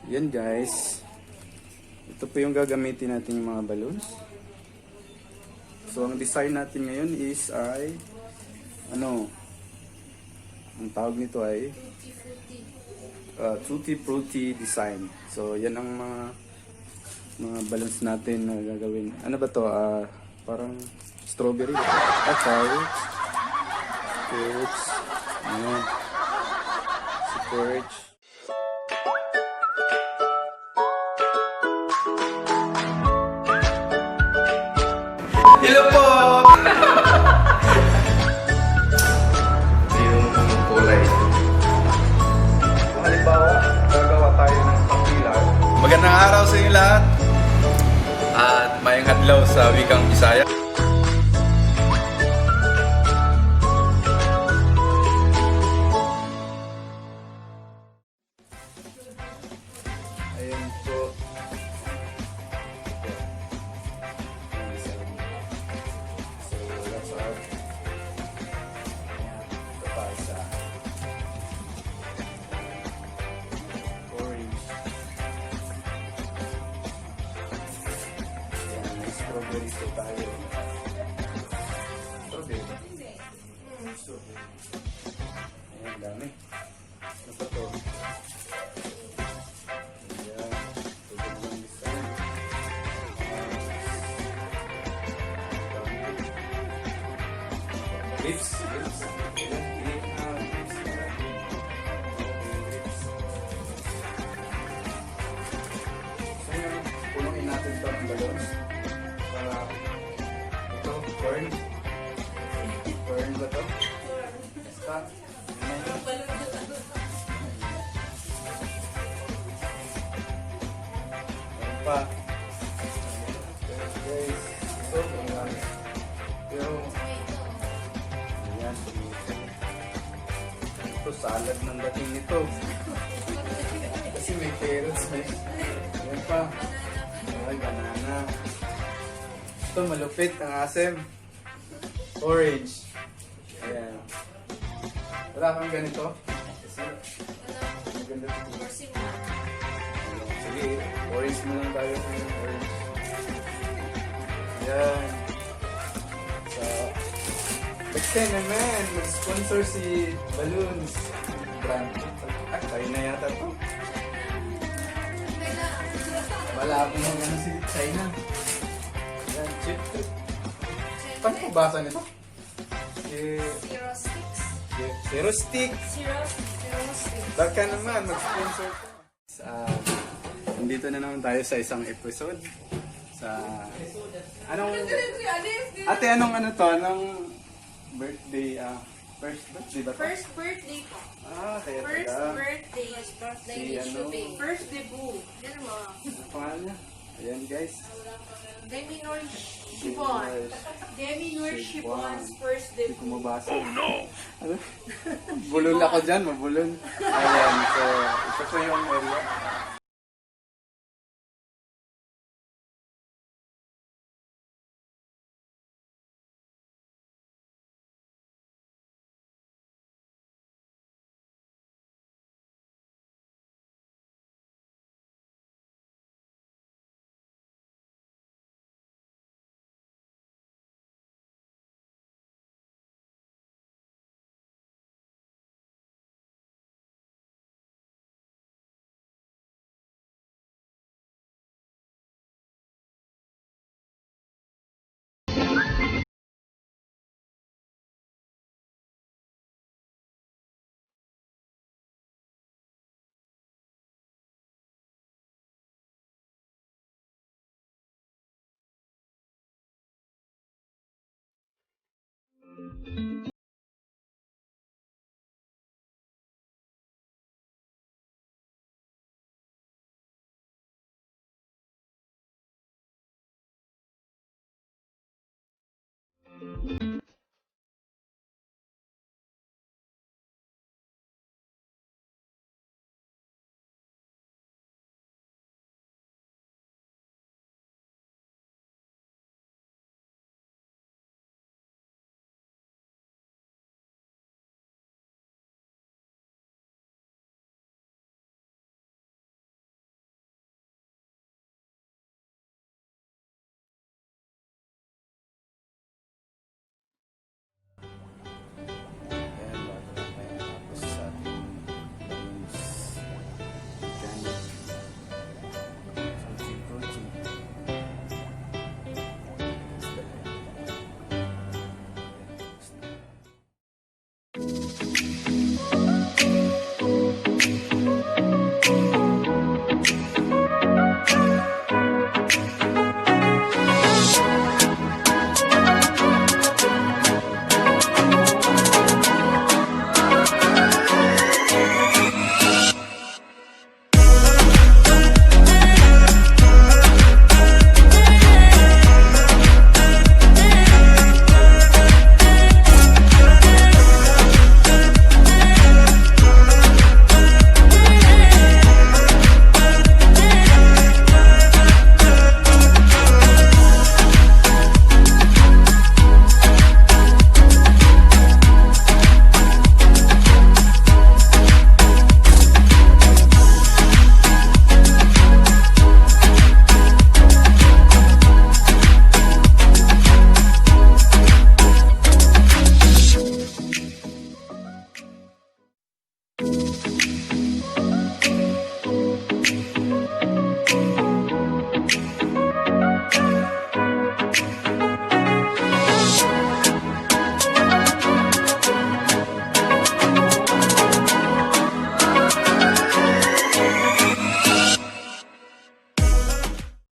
Yan guys. Ito po yung gagamitin natin yung mga balloons. So ang design natin ngayon is ang tawag nito ay tutti design. So yan ang mga balloons natin na gagawin. Ano ba to? Parang strawberry. Carrots. Carrots. Ayan. Squirts. Hello po! Ito yung kulay. Kung halimbawa, gagawa tayo ng pangkilaw. Magandang araw sa inyo lahat. At mayang adlaw sa wikang Bisaya. Ayan po. Strawberry po tayo. Strawberry. Strawberry. Ayan, dami. Ano pa to? Ayan. Pwede lang design. Lips. Lips. Ayan. Lips. So yun, pulungin natin ito ng balloons. Ito, burn. Burn ba ito? Stop. Meron pa. Guys, ito, pero ayan, ito, salad ng dating nito. Kasi may carrots, may ayan pa. Ay, banana. Ito malupit ang asim. Orange. Ayan. Wala kang ganito? Kasi maganda ito. Sige, orange mo lang tayo. Orange. Ayan. So, next time naman, mag-sponsor si Balloons. Brand. Tayo na yata ito. Wala akong mga si China. Yan, chip. Paano ko basa nito? Zero sticks. Zero stick. Zero sticks. Baka naman, mag-sponsor ko. Nandito na naman tayo sa isang episode. Ate, anong ano to? Anong birthday? First birthday ba to? First birthday po. Kaya First pala. birthday. First birthday Si ano? First debut. Yan mo. Ano pangalan niya? Ayan guys. Deminor Shibon. Deminor Shibon's first Hindi ko debut. mabasa. Oh no! Ano? Bulol ako dyan, mabulol. Ayan, so ito po yung area.